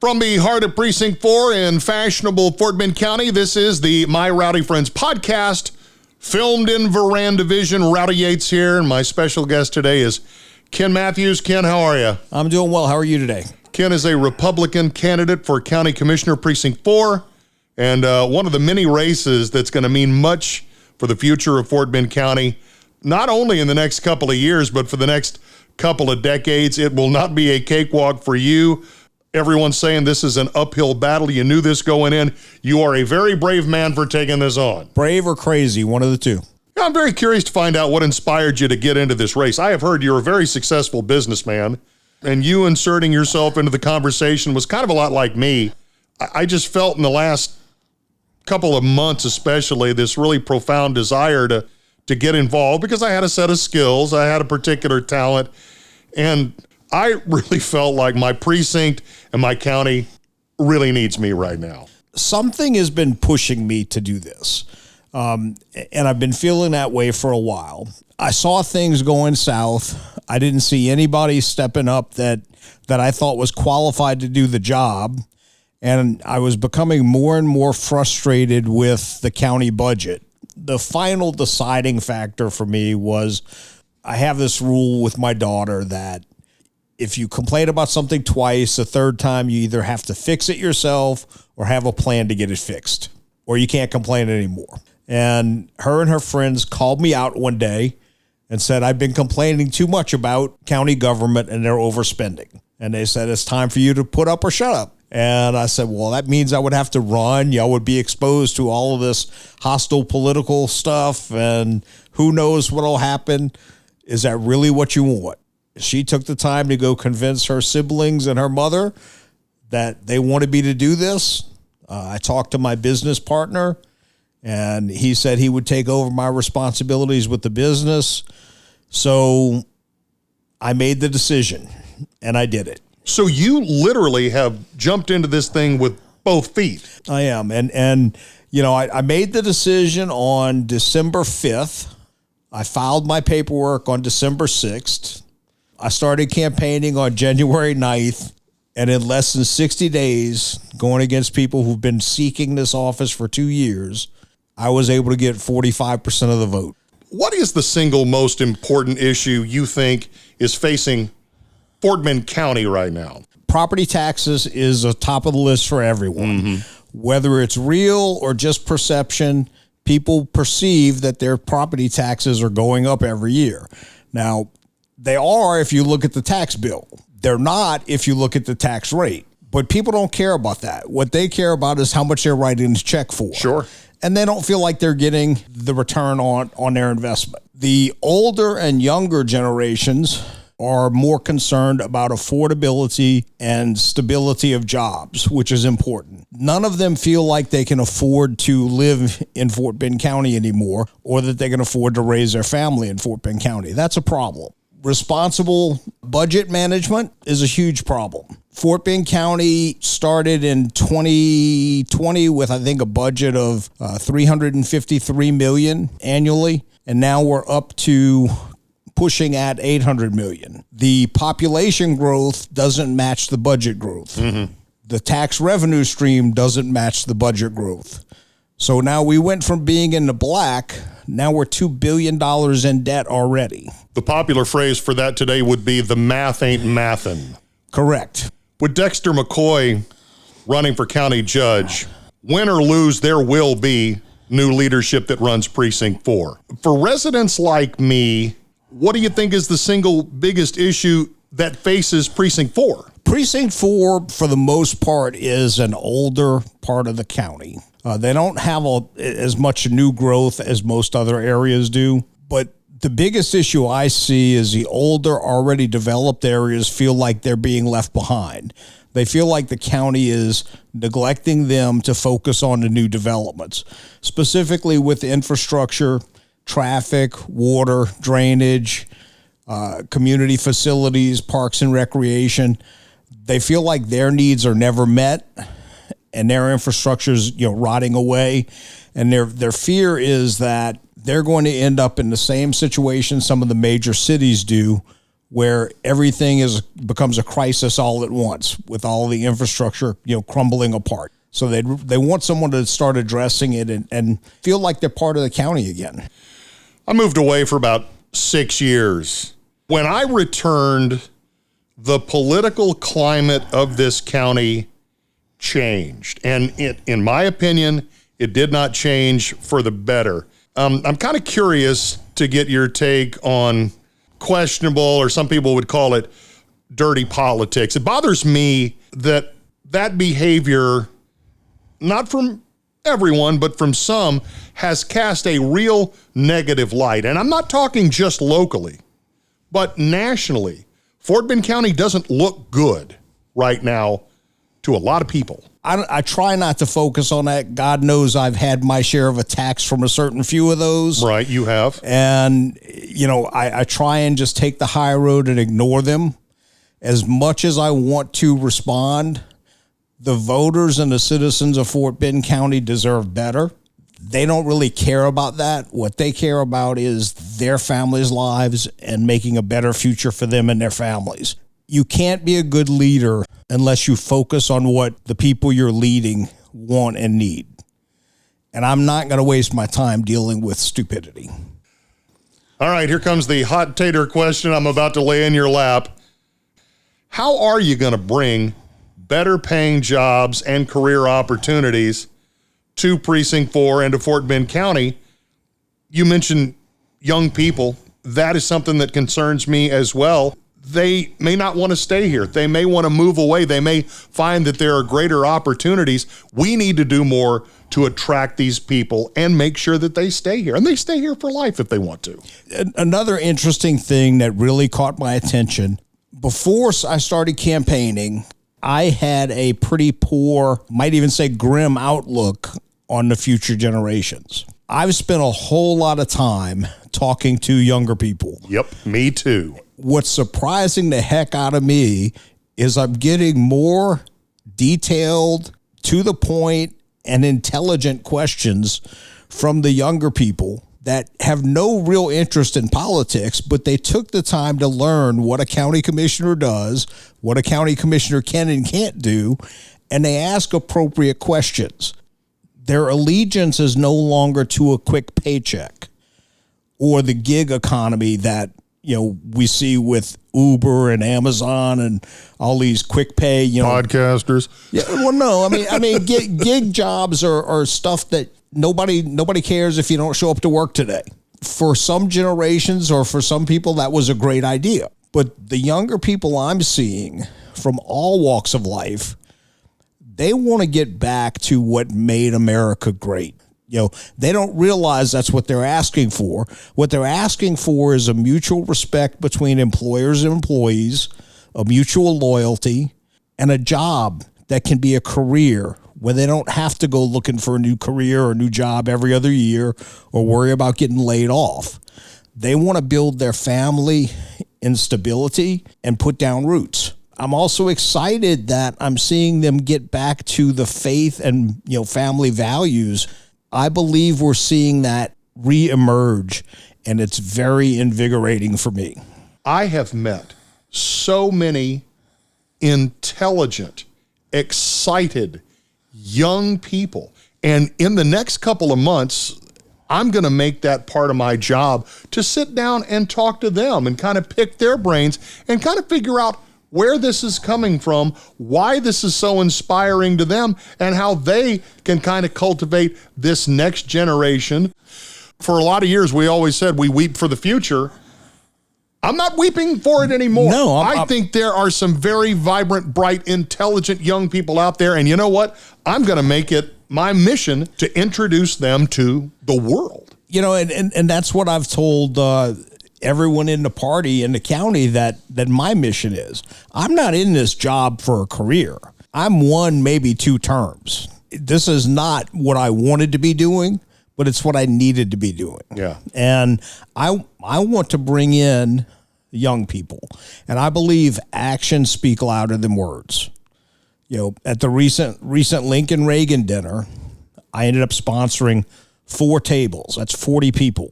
From the heart of Precinct 4 in fashionable Fort Bend County, this is the My Rowdy Friends podcast, filmed in Veranda Vision. Rowdy Yates here, and my special guest today is Ken Mathews. Ken, how are you? I'm doing well. How are you today? Ken is a Republican candidate for County Commissioner Precinct 4, and one of the many races that's going to mean much for the future of Fort Bend County, not only in the next couple of years, but for the next couple of decades. It will not be a cakewalk for you. Everyone's saying this is an uphill battle. You knew this going in. You are a very brave man for taking this on. Brave or crazy, one of the two. I'm very curious to find out what inspired you to get into this race. I have heard you're a very successful businessman, and you inserting yourself into the conversation was kind of a lot like me. I just felt in the last couple of months especially this really profound desire to get involved because I had a set of skills, I had a particular talent, and I really felt like my precinct and my county really needs me right now. Something has been pushing me to do this, and I've been feeling that way for a while. I saw things going south. I didn't see anybody stepping up that I thought was qualified to do the job, and I was becoming more and more frustrated with the county budget. The final deciding factor for me was I have this rule with my daughter that if you complain about something twice, the third time you either have to fix it yourself or have a plan to get it fixed, or you can't complain anymore. And her friends called me out one day and said, I've been complaining too much about county government and their overspending. And they said, it's time for you to put up or shut up. And I said, well, that means I would have to run. Y'all would be exposed to all of this hostile political stuff, and who knows what will happen. Is that really what you want? She took the time to go convince her siblings and her mother that they wanted me to do this. I talked to my business partner, and he said he would take over my responsibilities with the business. So I made the decision, and I did it. So you literally have jumped into this thing with both feet. I am. And you know, I made the decision on December 5th. I filed my paperwork on December 6th. I started campaigning on January 9th, and in less than 60 days, going against people who've been seeking this office for 2 years, I was able to get 45% of the vote. What is the single most important issue you think is facing Fort Bend County right now? Property taxes is a top of the list for everyone. Mm-hmm. Whether it's real or just perception, people perceive that their property taxes are going up every year. Now, they are if you look at the tax bill. They're not if you look at the tax rate. But people don't care about that. What they care about is how much they're writing the check for. Sure. And they don't feel like they're getting the return on their investment. The older and younger generations are more concerned about affordability and stability of jobs, which is important. None of them feel like they can afford to live in Fort Bend County anymore, or that they can afford to raise their family in Fort Bend County. That's a problem. Responsible budget management is a huge problem. Fort Bend County started in 2020 with, I think, a budget of $353 million annually, and now we're up to pushing at $800 million. The population growth doesn't match the budget growth. Mm-hmm. The tax revenue stream doesn't match the budget growth. So now we went from being in the black, now we're $2 billion in debt already. The popular phrase for that today would be the math ain't mathin'. Correct. With Dexter McCoy running for county judge, win or lose, there will be new leadership that runs Precinct 4. For residents like me, what do you think is the single biggest issue that faces Precinct 4? Precinct 4, for the most part, is an older part of the county. They don't have as much new growth as most other areas do. But the biggest issue I see is the older, already developed areas feel like they're being left behind. They feel like the county is neglecting them to focus on the new developments, specifically with infrastructure, traffic, water, drainage, community facilities, parks and recreation. They feel like their needs are never met, and their infrastructure's, rotting away. And their fear is that they're going to end up in the same situation some of the major cities do, where everything becomes a crisis all at once with all the infrastructure, crumbling apart. So they want someone to start addressing it and feel like they're part of the county again. I moved away for about 6 years. When I returned, the political climate of this county changed. And in my opinion, it did not change for the better. I'm kind of curious to get your take on questionable, or some people would call it dirty politics. It bothers me that behavior, not from everyone, but from some, has cast a real negative light. And I'm not talking just locally, but nationally. Fort Bend County doesn't look good right now to a lot of people. I try not to focus on that. God knows I've had my share of attacks from a certain few of those. Right, you have. And, I try and just take the high road and ignore them. As much as I want to respond, the voters and the citizens of Fort Bend County deserve better. They don't really care about that. What they care about is their families' lives and making a better future for them and their families. You can't be a good leader unless you focus on what the people you're leading want and need. And I'm not going to waste my time dealing with stupidity. All right, here comes the hot tater question I'm about to lay in your lap. How are you going to bring better paying jobs and career opportunities to Precinct 4 and to Fort Bend County? You mentioned young people. That is something that concerns me as well. They may not want to stay here. They may want to move away. They may find that there are greater opportunities. We need to do more to attract these people and make sure that they stay here. And they stay here for life if they want to. Another interesting thing that really caught my attention, before I started campaigning, I had a pretty poor, might even say grim outlook on the future generations. I've spent a whole lot of time talking to younger people. Yep, me too. What's surprising the heck out of me is I'm getting more detailed, to the point, and intelligent questions from the younger people that have no real interest in politics, but they took the time to learn what a county commissioner does, what a county commissioner can and can't do, and they ask appropriate questions. Their allegiance is no longer to a quick paycheck or the gig economy that we see with Uber and Amazon and all these quick pay, podcasters. Yeah, well, no, I mean, gig jobs are stuff that nobody cares if you don't show up to work today. For some generations or for some people, that was a great idea. But the younger people I'm seeing from all walks of life, they want to get back to what made America great. They don't realize that's what they're asking for. What they're asking for is a mutual respect between employers and employees, a mutual loyalty, and a job that can be a career where they don't have to go looking for a new career or a new job every other year or worry about getting laid off. They want to build their family in stability and put down roots. I'm also excited that I'm seeing them get back to the faith and family values. I believe we're seeing that reemerge, and it's very invigorating for me. I have met so many intelligent, excited, young people. And in the next couple of months, I'm going to make that part of my job to sit down and talk to them and kind of pick their brains and kind of figure out where this is coming from, why this is so inspiring to them, and how they can kind of cultivate this next generation. For a lot of years, we always said we weep for the future. I'm not weeping for it anymore. No, I think there are some very vibrant, bright, intelligent young people out there. And you know what? I'm going to make it my mission to introduce them to the world. And that's what I've told everyone in the party in the county that my mission is. I'm not in this job for a career. I'm 1, maybe 2 terms. This is not what I wanted to be doing, but it's what I needed to be doing. Yeah. And I want to bring in young people. And I believe actions speak louder than words. At the recent Lincoln Reagan dinner, I ended up sponsoring 4 tables. That's 40 people.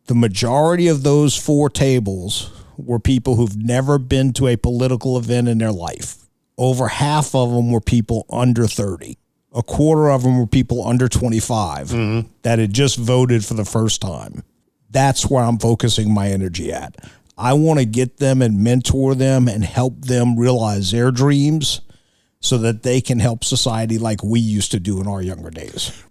The majority of those 4 tables were people who've never been to a political event in their life. Over half of them were people under 30. A quarter of them were people under 25 that had just voted for the first time. That's where I'm focusing my energy at. I want to get them and mentor them and help them realize their dreams so that they can help society like we used to do in our younger days.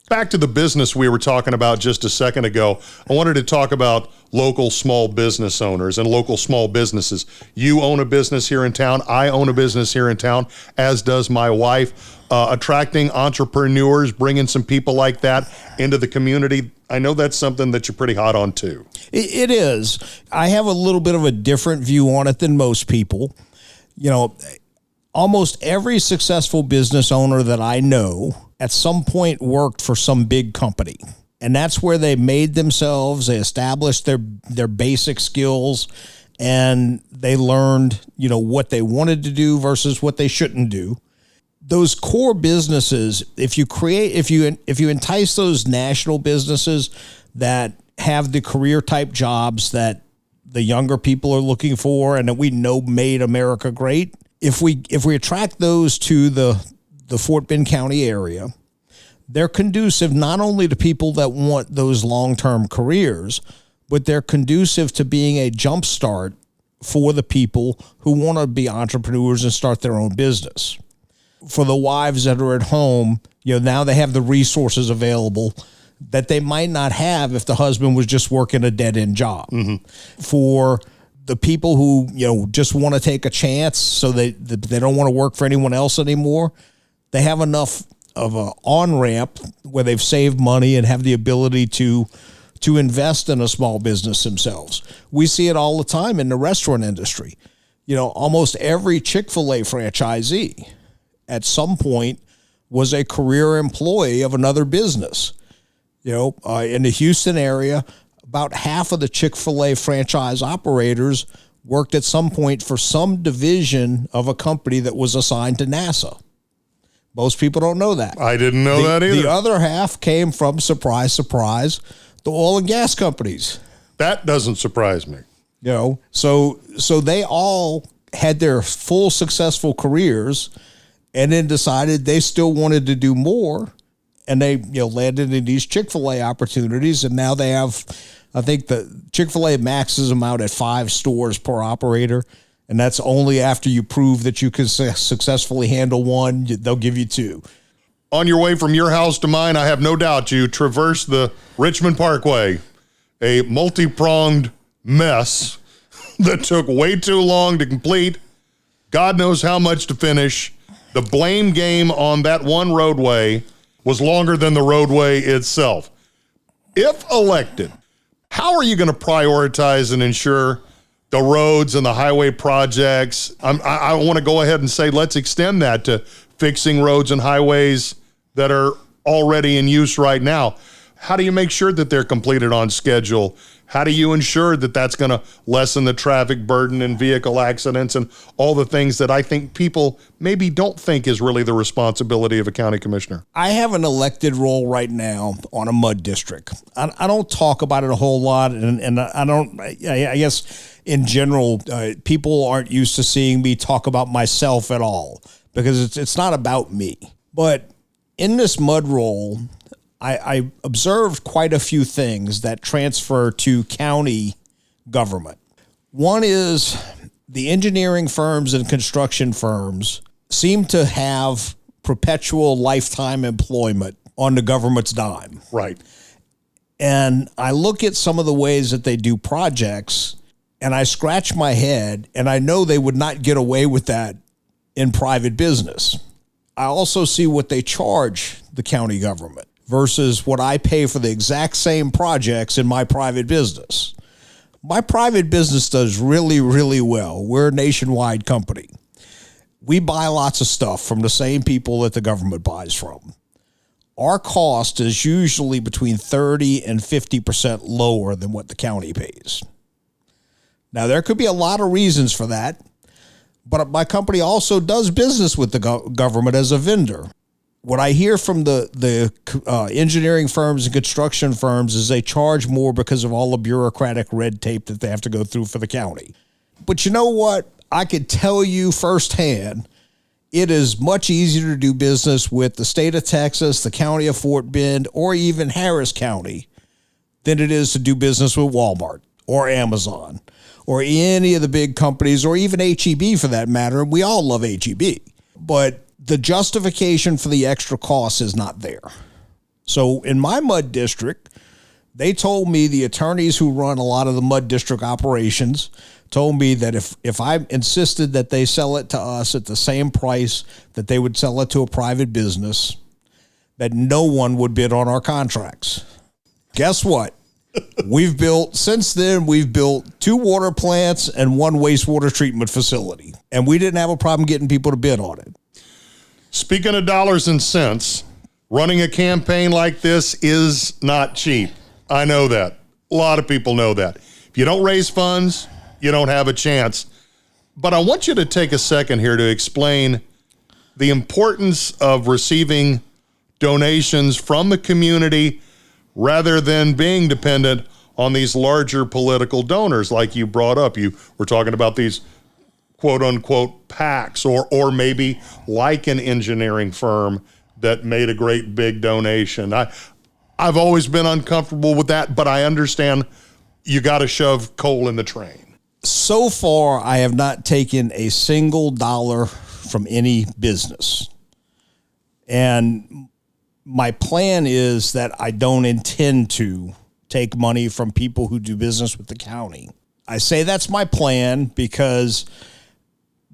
Back to the business we were talking about just a second ago, I wanted to talk about local small business owners and local small businesses. You own a business here in town. I own a business here in town, as does my wife. Attracting entrepreneurs, bringing some people like that into the community. I know that's something that you're pretty hot on too. It is. I have a little bit of a different view on it than most people. You know, almost every successful business owner that I know at some point worked for some big company. And that's where they made themselves, they established their basic skills, and they learned, you know, what they wanted to do versus what they shouldn't do. Those core businesses, if you entice those national businesses that have the career type jobs that the younger people are looking for and that we know made America great, if we attract those to the Fort Bend County area, they're conducive not only to people that want those long-term careers, but they're conducive to being a jump start for the people who want to be entrepreneurs and start their own business. For the wives that are at home, you know, now they have the resources available that they might not have if the husband was just working a dead-end job. For the people who, you know, just want to take a chance so they don't want to work for anyone else anymore, they have enough of an on-ramp where they've saved money and have the ability to invest in a small business themselves. We see it all the time in the restaurant industry. You know, almost every Chick-fil-A franchisee at some point was a career employee of another business. You know, in the Houston area, about half of the Chick-fil-A franchise operators worked at some point for some division of a company that was assigned to NASA. Most people don't know that. I didn't know that either. The other half came from, surprise, surprise, the oil and gas companies. That doesn't surprise me. You know, so they all had their full successful careers and then decided they still wanted to do more. And they, you know, landed in these Chick-fil-A opportunities. And now they have, I think the Chick-fil-A maxes them out at 5 stores per operator. And that's only after you prove that you can successfully handle one, they'll give you 2. On your way from your house to mine, I have no doubt you traverse the Richmond Parkway, a multi-pronged mess that took way too long to complete. God knows how much to finish. The blame game on that one roadway was longer than the roadway itself. If elected, how are you going to prioritize and ensure the roads and the highway projects? I want to go ahead and say, let's extend that to fixing roads and highways that are already in use right now. How do you make sure that they're completed on schedule? How do you ensure that that's going to lessen the traffic burden and vehicle accidents and all the things that I think people maybe don't think is really the responsibility of a county commissioner? I have an elected role right now on a mud district. I don't talk about it a whole lot, and I guess in general, people aren't used to seeing me talk about myself at all because it's not about me. But in this mud role, I observed quite a few things that transfer to county government. One is the engineering firms and construction firms seem to have perpetual lifetime employment on the government's dime. Right. And I look at some of the ways that they do projects and I scratch my head, and I know they would not get away with that in private business. I also see what they charge the county government versus what I pay for the exact same projects in my private business. My private business does really, really well. We're a nationwide company. We buy lots of stuff from the same people that the government buys from. Our cost is usually between 30 and 50% lower than what the county pays. Now, there could be a lot of reasons for that, but my company also does business with the government as a vendor. What I hear from the engineering firms and construction firms is they charge more because of all the bureaucratic red tape that they have to go through for the county. But you know what? I could tell you firsthand, it is much easier to do business with the state of Texas, the county of Fort Bend, or even Harris County than it is to do business with Walmart or Amazon or any of the big companies, or even HEB for that matter. We all love HEB. But the justification for the extra cost is not there. So in my mud district, they told me, the attorneys who run a lot of the mud district operations told me that if I insisted that they sell it to us at the same price that they would sell it to a private business, that no one would bid on our contracts. Guess what? Since then, we've built 2 water plants and 1 wastewater treatment facility, and we didn't have a problem getting people to bid on it. Speaking of dollars and cents, running a campaign like this is not cheap. I know that. A lot of people know that. If you don't raise funds, you don't have a chance. But I want you to take a second here to explain the importance of receiving donations from the community rather than being dependent on these larger political donors like you brought up. You were talking about these quote-unquote PACs, or maybe like an engineering firm that made a great big donation. I've always been uncomfortable with that, but I understand you got to shove coal in the train. So far, I have not taken a single dollar from any business. And my plan is that I don't intend to take money from people who do business with the county. I say that's my plan because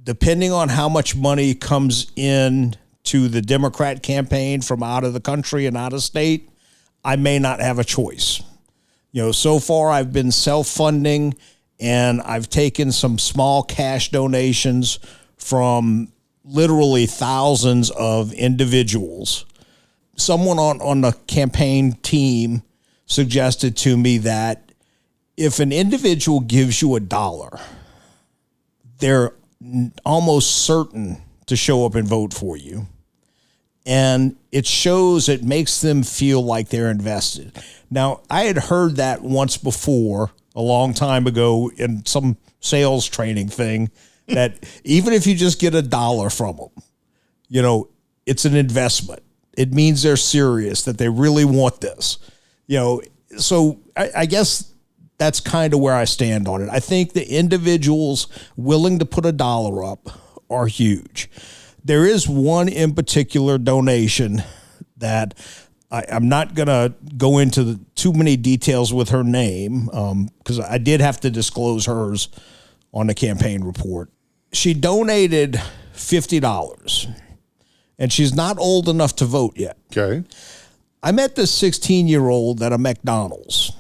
depending on how much money comes in to the Democrat campaign from out of the country and out of state, I may not have a choice. So far I've been self-funding, and I've taken some small cash donations from literally thousands of individuals. Someone on the campaign team suggested to me that if an individual gives you $1, they're almost certain to show up and vote for you. And it makes them feel like they're invested. Now, I had heard that once before, a long time ago, in some sales training thing, that even if you just get $1 from them, it's an investment. It means they're serious, that they really want this. So I guess that's kind of where I stand on it. I think the individuals willing to put $1 up are huge. There is one in particular donation that I'm not going to go into too many details with her name because I did have to disclose hers on the campaign report. She donated $50, and she's not old enough to vote yet. Okay. I met this 16-year-old at a McDonald's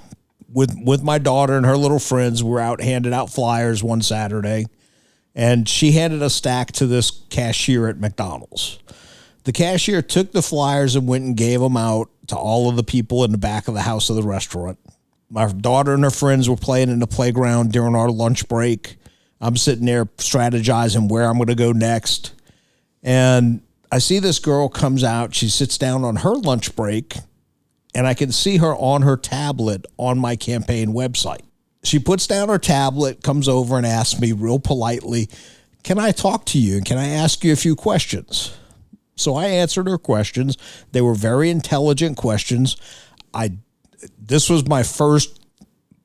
with my daughter and her little friends. We were out handing out flyers one Saturday, and she handed a stack to this cashier at McDonald's. The cashier took the flyers and went and gave them out to all of the people in the back of the house of the restaurant. My daughter and her friends were playing in the playground during our lunch break. I'm sitting there strategizing where I'm going to go next. And I see this girl comes out. She sits down on her lunch break, and I can see her on her tablet on my campaign website. She puts down her tablet, comes over and asks me real politely, "Can I talk to you? And can I ask you a few questions?" So I answered her questions. They were very intelligent questions. This was my first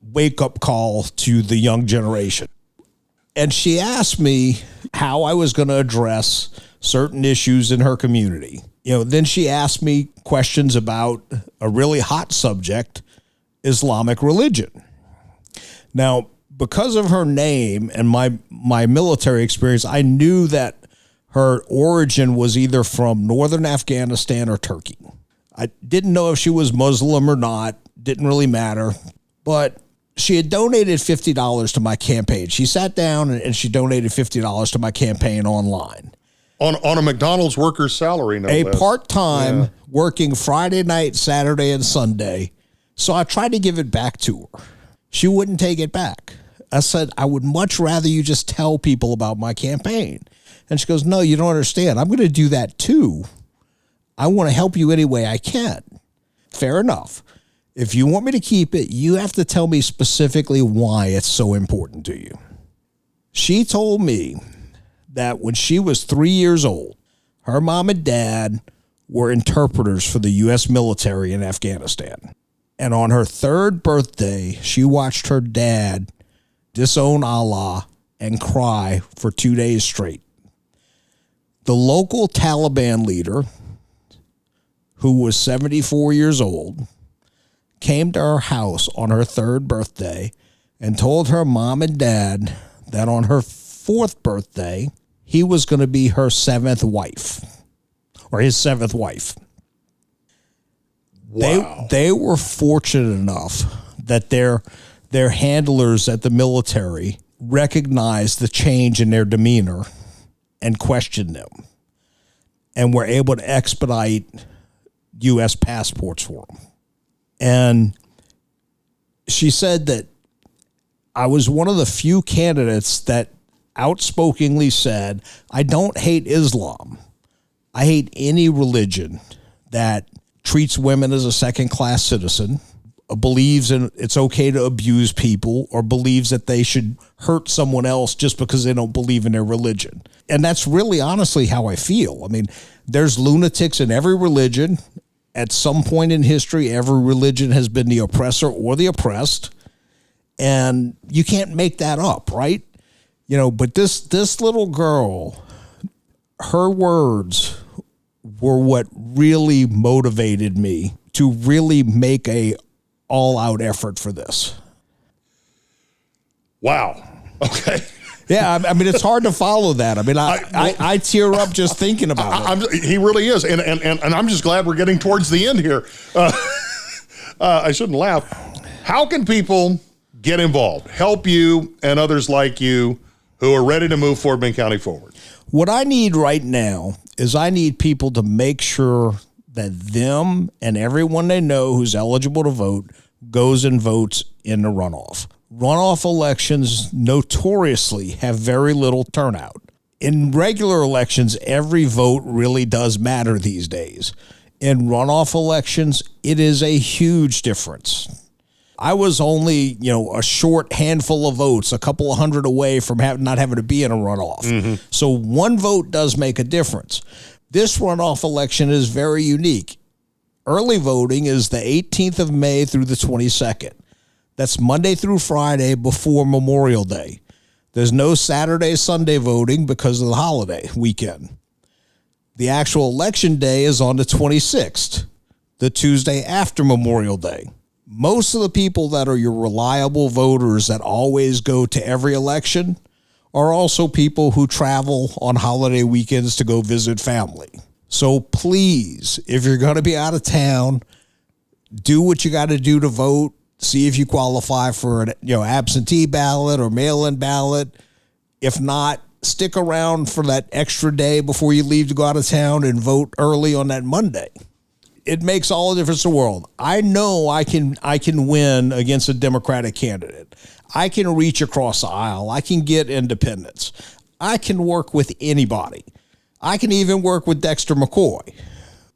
wake-up call to the young generation. And she asked me how I was going to address certain issues in her community. Then she asked me questions about a really hot subject, Islamic religion. Now, because of her name and my military experience, I knew that her origin was either from northern Afghanistan or Turkey. I didn't know if she was Muslim or not. Didn't really matter. But she had donated $50 to my campaign. She sat down and she donated $50 to my campaign online. On a McDonald's worker's salary, no less. Part-time, working Friday night, Saturday, and Sunday. So I tried to give it back to her. She wouldn't take it back. I said, "I would much rather you just tell people about my campaign." And she goes, "No, you don't understand. I'm going to do that too. I want to help you any way I can. Fair enough. If you want me to keep it, you have to tell me specifically why it's so important to you. She told me that when she was 3 years old, her mom and dad were interpreters for the U.S. military in Afghanistan. And on her 3rd birthday, she watched her dad disown Allah and cry for 2 days straight. The local Taliban leader, who was 74 years old, came to her house on her 3rd birthday and told her mom and dad that on her 4th birthday, he was going to be her 7th wife, or his 7th wife. Wow. They were fortunate enough that their handlers at the military recognized the change in their demeanor and questioned them, and were able to expedite U.S. passports for them. And she said that I was one of the few candidates that outspokenly said, I don't hate Islam. I hate any religion that treats women as a second-class citizen, believes in it's okay to abuse people, or believes that they should hurt someone else just because they don't believe in their religion. And that's really honestly how I feel. I mean, there's lunatics in every religion. At some point in history, every religion has been the oppressor or the oppressed, and you can't make that up, right? But this little girl, her words were what really motivated me to really make a all-out effort for this. Wow. Okay. Yeah, I mean, it's hard to follow that. I mean, I tear up just thinking about it. He really is. And I'm just glad we're getting towards the end here. I shouldn't laugh. How can people get involved, help you and others like you who are ready to move Fort Bend County forward? What I need right now is I need people to make sure that them and everyone they know who's eligible to vote goes and votes in the runoff. Runoff elections notoriously have very little turnout. In regular elections, every vote really does matter these days. In runoff elections, it is a huge difference. I was only, a short handful of votes, a couple of hundred away from not having to be in a runoff. Mm-hmm. So one vote does make a difference. This runoff election is very unique. Early voting is the 18th of May through the 22nd. That's Monday through Friday before Memorial Day. There's no Saturday, Sunday voting because of the holiday weekend. The actual election day is on the 26th, the Tuesday after Memorial Day. Most of the people that are your reliable voters that always go to every election are also people who travel on holiday weekends to go visit family. So please, if you're going to be out of town, do what you got to do to vote. See if you qualify for an absentee ballot or mail-in ballot. If not, stick around for that extra day before you leave to go out of town and vote early on that Monday. It makes all the difference in the world. I know I can win against a Democratic candidate. I can reach across the aisle. I can get independents. I can work with anybody. I can even work with Dexter McCoy.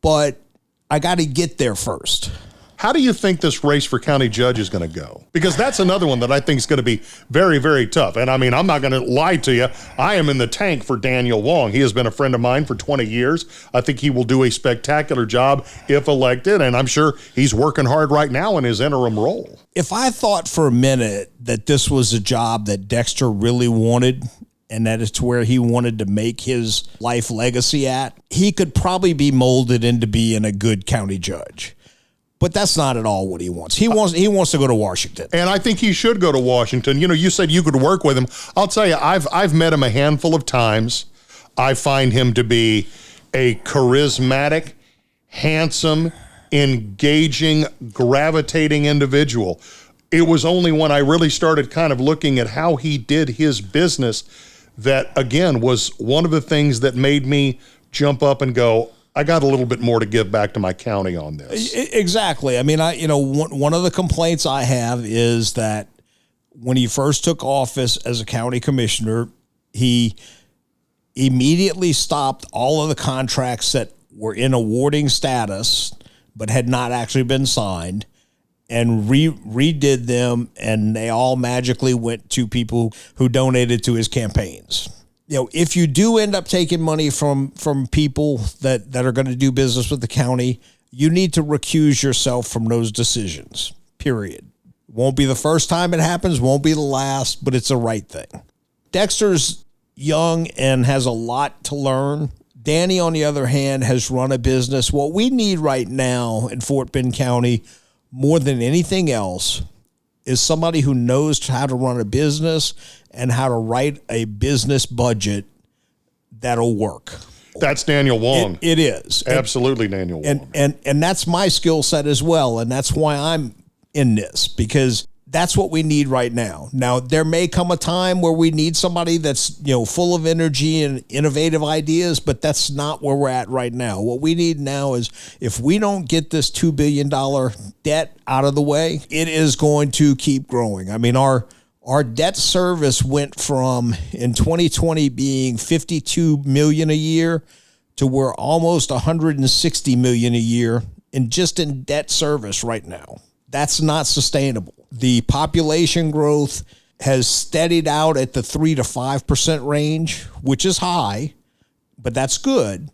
But I got to get there first. How do you think this race for county judge is going to go? Because that's another one that I think is going to be very, very tough. And I mean, I'm not going to lie to you. I am in the tank for Daniel Wong. He has been a friend of mine for 20 years. I think he will do a spectacular job if elected. And I'm sure he's working hard right now in his interim role. If I thought for a minute that this was a job that Dexter really wanted, and that is to where he wanted to make his life legacy at, he could probably be molded into being a good county judge. But that's not at all what he wants. He wants to go to Washington. And I think he should go to Washington. You said you could work with him. I'll tell you, I've met him a handful of times. I find him to be a charismatic, handsome, engaging, gravitating individual. It was only when I really started kind of looking at how he did his business that, again, was one of the things that made me jump up and go, I got a little bit more to give back to my county on this. Exactly. I mean, one of the complaints I have is that when he first took office as a county commissioner, he immediately stopped all of the contracts that were in awarding status but had not actually been signed, and redid them, and they all magically went to people who donated to his campaigns. If you do end up taking money from people that are going to do business with the county, you need to recuse yourself from those decisions, period. Won't be the first time it happens, won't be the last, but it's the right thing. Dexter's young and has a lot to learn. Danny, on the other hand, has run a business. What we need right now in Fort Bend County, more than anything else, is somebody who knows how to run a business and how to write a business budget that'll work. That's Daniel Wong. It is. Absolutely Daniel Wong. And that's my skill set as well, and that's why I'm in this, because that's what we need right now. Now, there may come a time where we need somebody that's, full of energy and innovative ideas, but that's not where we're at right now. What we need now is, if we don't get this $2 billion debt out of the way, it is going to keep growing. I mean, our debt service went from, in 2020, being $52 million a year to we're almost $160 million a year in debt service right now. That's not sustainable. The population growth has steadied out at the 3 to 5% range, which is high, but that's good.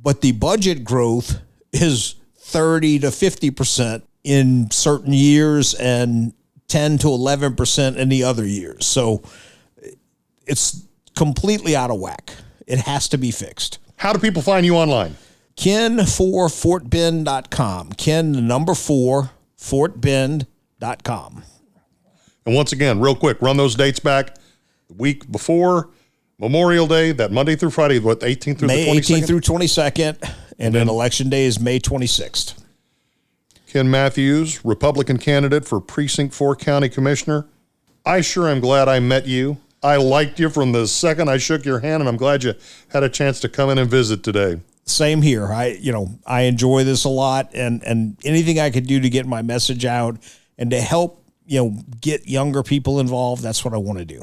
But the budget growth is 30 to 50% in certain years and 10 to 11% in the other years. So it's completely out of whack. It has to be fixed. How do people find you online? Ken4fortbend.com. Ken, the number 4, fortbend.com. And once again, real quick, run those dates back. The week before Memorial Day, that Monday through Friday, what, 18th through May the 22nd? 18th through 22nd, and then Election Day is May 26th. Ken Mathews, Republican candidate for Precinct 4 County Commissioner. I sure am glad I met you. I liked you from the second I shook your hand, and I'm glad you had a chance to come in and visit today. Same here. I enjoy this a lot, and anything I could do to get my message out and to help, get younger people involved, that's what I want to do.